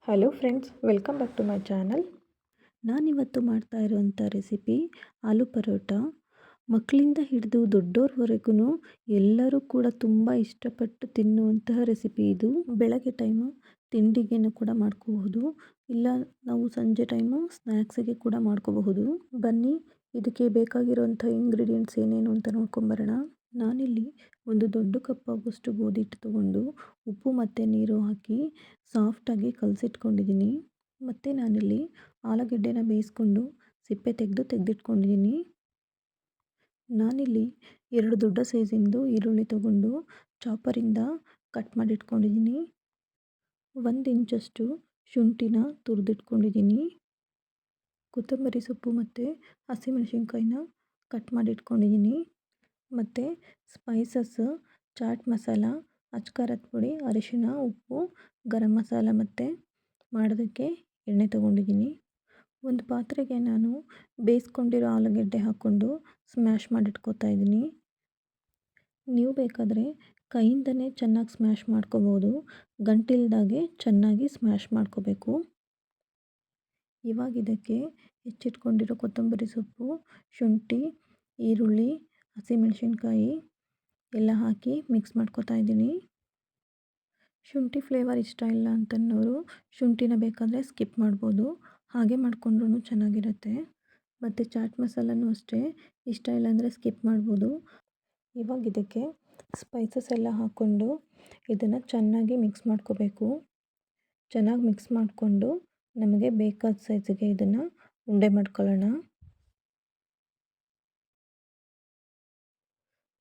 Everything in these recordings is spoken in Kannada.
Hello friends, welcome back to my channel. ನಾನಿವತ್ತು ಮಾಡ್ತಾ ಇರುವಂಥ ರೆಸಿಪಿ ಆಲೂ ಪರೋಟ. ಮಕ್ಕಳಿಂದ ಹಿಡಿದು ದೊಡ್ಡೋರ್ವರೆಗೂ ಎಲ್ಲರೂ ಕೂಡ ತುಂಬ ಇಷ್ಟಪಟ್ಟು ತಿನ್ನುವಂತಹ ರೆಸಿಪಿ ಇದು. ಬೆಳಗ್ಗೆ ಟೈಮು ತಿಂಡಿಗೇನು ಕೂಡ ಮಾಡ್ಕೋಬಹುದು, ಇಲ್ಲ ನಾವು ಸಂಜೆ ಟೈಮು ಸ್ನ್ಯಾಕ್ಸಿಗೆ ಕೂಡ ಮಾಡ್ಕೋಬಹುದು. ಬನ್ನಿ ಇದಕ್ಕೆ ಬೇಕಾಗಿರುವಂಥ ಇಂಗ್ರೀಡಿಯೆಂಟ್ಸ್ ಏನೇನು ಅಂತ ನೋಡ್ಕೊಂಬರೋಣ. ನಾನಿಲ್ಲಿ ಒಂದು ದೊಡ್ಡ ಕಪ್ ಆಗುವಷ್ಟು ಗೋಧಿ ಹಿಟ್ಟು ತೊಗೊಂಡು ಉಪ್ಪು ಮತ್ತು ನೀರು ಹಾಕಿ ಸಾಫ್ಟಾಗಿ ಕಲಸಿಟ್ಕೊಂಡಿದ್ದೀನಿ. ಮತ್ತು ನಾನಿಲ್ಲಿ ಆಲೂಗೆಡ್ಡೆನ ಬೇಯಿಸ್ಕೊಂಡು ಸಿಪ್ಪೆ ತೆಗೆದಿಟ್ಕೊಂಡಿದ್ದೀನಿ. ನಾನಿಲ್ಲಿ 2 ದೊಡ್ಡ ಸೈಜಿಂದು ಈರುಳ್ಳಿ ತೊಗೊಂಡು ಚಾಪರಿಂದ ಕಟ್ ಮಾಡಿಟ್ಕೊಂಡಿದ್ದೀನಿ. 1 ಇಂಚಷ್ಟು ಶುಂಠಿನ ತುರಿದಿಟ್ಕೊಂಡಿದ್ದೀನಿ. ಕೊತ್ತಂಬರಿ ಸೊಪ್ಪು ಮತ್ತು ಹಸಿಮೆಣಸಿನ್ಕಾಯಿನ ಕಟ್ ಮಾಡಿಟ್ಕೊಂಡಿದ್ದೀನಿ. ಮತ್ತು ಸ್ಪೈಸಸ್, ಚಾಟ್ ಮಸಾಲ, ಅಚ್ಕಾರದ ಪುಡಿ, ಅರಿಶಿನ, ಉಪ್ಪು, ಗರಂ ಮಸಾಲ ಮತ್ತು ಮಾಡೋದಕ್ಕೆ ಎಣ್ಣೆ ತೊಗೊಂಡಿದ್ದೀನಿ. ಒಂದು ಪಾತ್ರೆಗೆ ನಾನು ಬೇಯಿಸ್ಕೊಂಡಿರೋ ಆಲೂಗೆಡ್ಡೆ ಹಾಕ್ಕೊಂಡು ಸ್ಮ್ಯಾಶ್ ಮಾಡಿಟ್ಕೋತಾ ಇದ್ದೀನಿ. ನೀವು ಬೇಕಾದರೆ ಕೈಯಿಂದನೇ ಚೆನ್ನಾಗಿ ಸ್ಮ್ಯಾಶ್ ಮಾಡ್ಕೋಬೋದು, ಗಂಟಿಲ್ದಾಗೆ ಚೆನ್ನಾಗಿ ಸ್ಮ್ಯಾಶ್ ಮಾಡ್ಕೋಬೇಕು. ಇವಾಗ ಇದಕ್ಕೆ ಹೆಚ್ಚಿಟ್ಕೊಂಡಿರೋ ಕೊತ್ತಂಬರಿ ಸೊಪ್ಪು, ಶುಂಠಿ, ಈರುಳ್ಳಿ, ಹಸಿಮೆಣಸಿನ್ಕಾಯಿ ಎಲ್ಲ ಹಾಕಿ ಮಿಕ್ಸ್ ಮಾಡ್ಕೋತಾ ಇದ್ದೀನಿ. ಶುಂಠಿ ಫ್ಲೇವರ್ ಇಷ್ಟ ಇಲ್ಲ ಅಂತನ್ನೋರು ಶುಂಠಿನ ಬೇಕಾದರೆ ಸ್ಕಿಪ್ ಮಾಡ್ಬೋದು, ಹಾಗೆ ಮಾಡಿಕೊಂಡ್ರೂ ಚೆನ್ನಾಗಿರುತ್ತೆ. ಮತ್ತು ಚಾಟ್ ಮಸಾಲನೂ ಅಷ್ಟೇ, ಇಷ್ಟ ಇಲ್ಲ ಅಂದರೆ ಸ್ಕಿಪ್ ಮಾಡ್ಬೋದು. ಇವಾಗ ಇದಕ್ಕೆ ಸ್ಪೈಸಸ್ ಎಲ್ಲ ಹಾಕ್ಕೊಂಡು ಇದನ್ನು ಚೆನ್ನಾಗಿ ಮಿಕ್ಸ್ ಮಾಡ್ಕೋಬೇಕು. ಚೆನ್ನಾಗಿ ಮಿಕ್ಸ್ ಮಾಡಿಕೊಂಡು ನಮಗೆ ಬೇಕಾದ ಸೈಜಿಗೆ ಇದನ್ನು ಉಂಡೆ ಮಾಡ್ಕೊಳ್ಳೋಣ.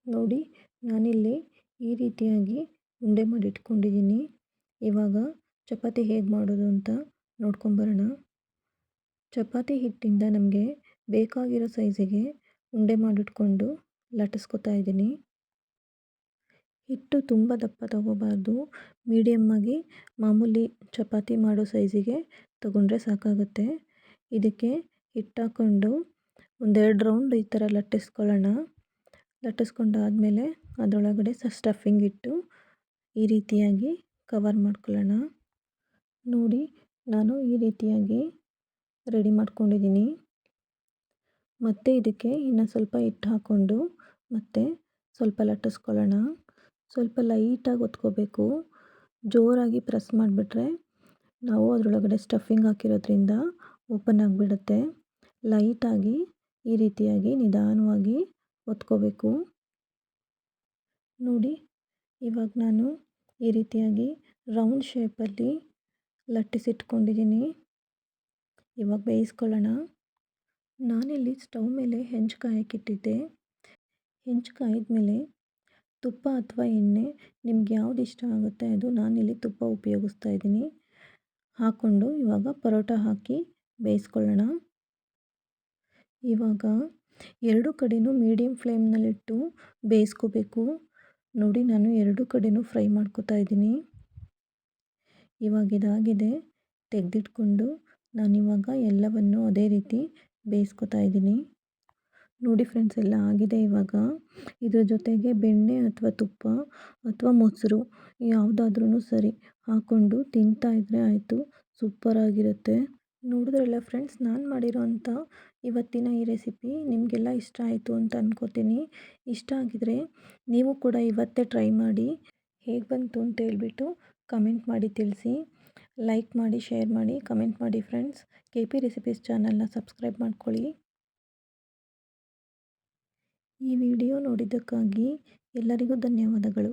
ನೋಡಿ, ನಾನಿಲ್ಲಿ ಈ ರೀತಿಯಾಗಿ ಉಂಡೆ ಮಾಡಿ ಇಟ್ಕೊಂಡಿದ್ದೀನಿ. ಇವಾಗ ಚಪಾತಿ ಹೇಗೆ ಮಾಡೋದು ಅಂತ ನೋಡ್ಕೊಂಬರೋಣ. ಚಪಾತಿ ಹಿಟ್ಟಿಂದ ನಮಗೆ ಬೇಕಾಗಿರೋ ಸೈಜಿಗೆ ಉಂಡೆ ಮಾಡಿಟ್ಕೊಂಡು ಲಟ್ಟಿಸ್ಕೊತಾ ಇದ್ದೀನಿ. ಹಿಟ್ಟು ತುಂಬ ದಪ್ಪ ತಗೋಬಾರ್ದು, ಮೀಡಿಯಮ್ಮಾಗಿ ಮಾಮೂಲಿ ಚಪಾತಿ ಮಾಡೋ ಸೈಜಿಗೆ ತಗೊಂಡ್ರೆ ಸಾಕಾಗುತ್ತೆ. ಇದಕ್ಕೆ ಹಿಟ್ಟು ಹಾಕ್ಕೊಂಡು 1-2 ರೌಂಡ್ ಈ ಥರ ಲಟ್ಟಿಸ್ಕೊಳ್ಳೋಣ. ಲಟ್ಟಿಸ್ಕೊಂಡಾದಮೇಲೆ ಅದರೊಳಗಡೆ ಸ್ಟಫಿಂಗ್ ಇಟ್ಟು ಈ ರೀತಿಯಾಗಿ ಕವರ್ ಮಾಡ್ಕೊಳ್ಳೋಣ. ನೋಡಿ, ನಾನು ಈ ರೀತಿಯಾಗಿ ರೆಡಿ ಮಾಡ್ಕೊಂಡಿದ್ದೀನಿ. ಮತ್ತು ಇದಕ್ಕೆ ಇನ್ನು ಸ್ವಲ್ಪ ಹಿಟ್ಟು ಹಾಕ್ಕೊಂಡು ಮತ್ತು ಸ್ವಲ್ಪ ಲಟ್ಟಿಸ್ಕೊಳ್ಳೋಣ. ಸ್ವಲ್ಪ ಲೈಟಾಗಿ ಒತ್ಕೋಬೇಕು, ಜೋರಾಗಿ ಪ್ರೆಸ್ ಮಾಡಿಬಿಟ್ರೆ ನಾವು ಅದರೊಳಗಡೆ ಸ್ಟಫಿಂಗ್ ಹಾಕಿರೋದ್ರಿಂದ ಓಪನ್ ಆಗಿಬಿಡುತ್ತೆ. ಲೈಟಾಗಿ ಈ ರೀತಿಯಾಗಿ ನಿಧಾನವಾಗಿ ಒತ್ಕೋಬೇಕು. ನೋಡಿ, ಇವಾಗ ನಾನು ಈ ರೀತಿಯಾಗಿ ರೌಂಡ್ ಶೇಪಲ್ಲಿ ಲಟ್ಟಿಸಿಟ್ಕೊಂಡಿದ್ದೀನಿ. ಇವಾಗ ಬೇಯಿಸ್ಕೊಳ್ಳೋಣ. ನಾನಿಲ್ಲಿ ಸ್ಟವ್ ಮೇಲೆ ಹೆಂಚು ಕಾಯಕ್ಕಿಟ್ಟಿದ್ದೆ. ಹೆಂಚು ಕಾಯಿದ್ಮೇಲೆ ತುಪ್ಪ ಅಥವಾ ಎಣ್ಣೆ ನಿಮ್ಗೆ ಯಾವ್ದು ಇಷ್ಟ ಆಗುತ್ತೆ ಅದು, ನಾನಿಲ್ಲಿ ತುಪ್ಪ ಉಪಯೋಗಿಸ್ತಾ ಇದ್ದೀನಿ. ಹಾಕ್ಕೊಂಡು ಇವಾಗ ಪರೋಟ ಹಾಕಿ ಬೇಯಿಸ್ಕೊಳ್ಳೋಣ. ಇವಾಗ 2 ಕಡೆನೂ ಮೀಡಿಯಮ್ ಫ್ಲೇಮ್ನಲ್ಲಿಟ್ಟು ಬೇಯಿಸ್ಕೋಬೇಕು. ನೋಡಿ, ನಾನು 2 ಕಡೆನೂ ಫ್ರೈ ಮಾಡ್ಕೋತಾ ಇದ್ದೀನಿ. ಇವಾಗ ಇದಾಗಿದೆ, ತೆಗೆದಿಟ್ಕೊಂಡು ನಾನಿವಾಗ ಎಲ್ಲವನ್ನು ಅದೇ ರೀತಿ ಬೇಯಿಸ್ಕೊತಾ ಇದ್ದೀನಿ. ನೋಡಿ ಫ್ರೆಂಡ್ಸ್, ಎಲ್ಲ ಆಗಿದೆ. ಇವಾಗ ಇದ್ರ ಜೊತೆಗೆ ಬೆಣ್ಣೆ ಅಥವಾ ತುಪ್ಪ ಅಥವಾ ಮೊಸರು ಯಾವುದಾದ್ರೂ ಸರಿ ಹಾಕ್ಕೊಂಡು ತಿಂತಾಯಿದ್ರೆ ಆಯಿತು, ಸೂಪರಾಗಿರುತ್ತೆ. ನೋಡಿದ್ರಲ್ಲ ಫ್ರೆಂಡ್ಸ್, ನಾನು ಮಾಡಿರೋಂಥ ಇವತ್ತಿನ ಈ ರೆಸಿಪಿ ನಿಮಗೆಲ್ಲ ಇಷ್ಟ ಆಯಿತು ಅಂತ ಅಂದ್ಕೋತೀನಿ. ಇಷ್ಟ ಆಗಿದರೆ ನೀವು ಕೂಡ ಇವತ್ತೇ ಟ್ರೈ ಮಾಡಿ, ಹೇಗೆ ಬಂತು ಅಂತ ಹೇಳ್ಬಿಟ್ಟು ಕಮೆಂಟ್ ಮಾಡಿ ತಿಳಿಸಿ. ಲೈಕ್ ಮಾಡಿ, ಶೇರ್ ಮಾಡಿ, ಕಮೆಂಟ್ ಮಾಡಿ ಫ್ರೆಂಡ್ಸ್. KP ರೆಸಿಪೀಸ್ ಚಾನಲ್ನ ಸಬ್ಸ್ಕ್ರೈಬ್ ಮಾಡ್ಕೊಳ್ಳಿ. ಈ ವಿಡಿಯೋ ನೋಡಿದ್ದಕ್ಕಾಗಿ ಎಲ್ಲರಿಗೂ ಧನ್ಯವಾದಗಳು.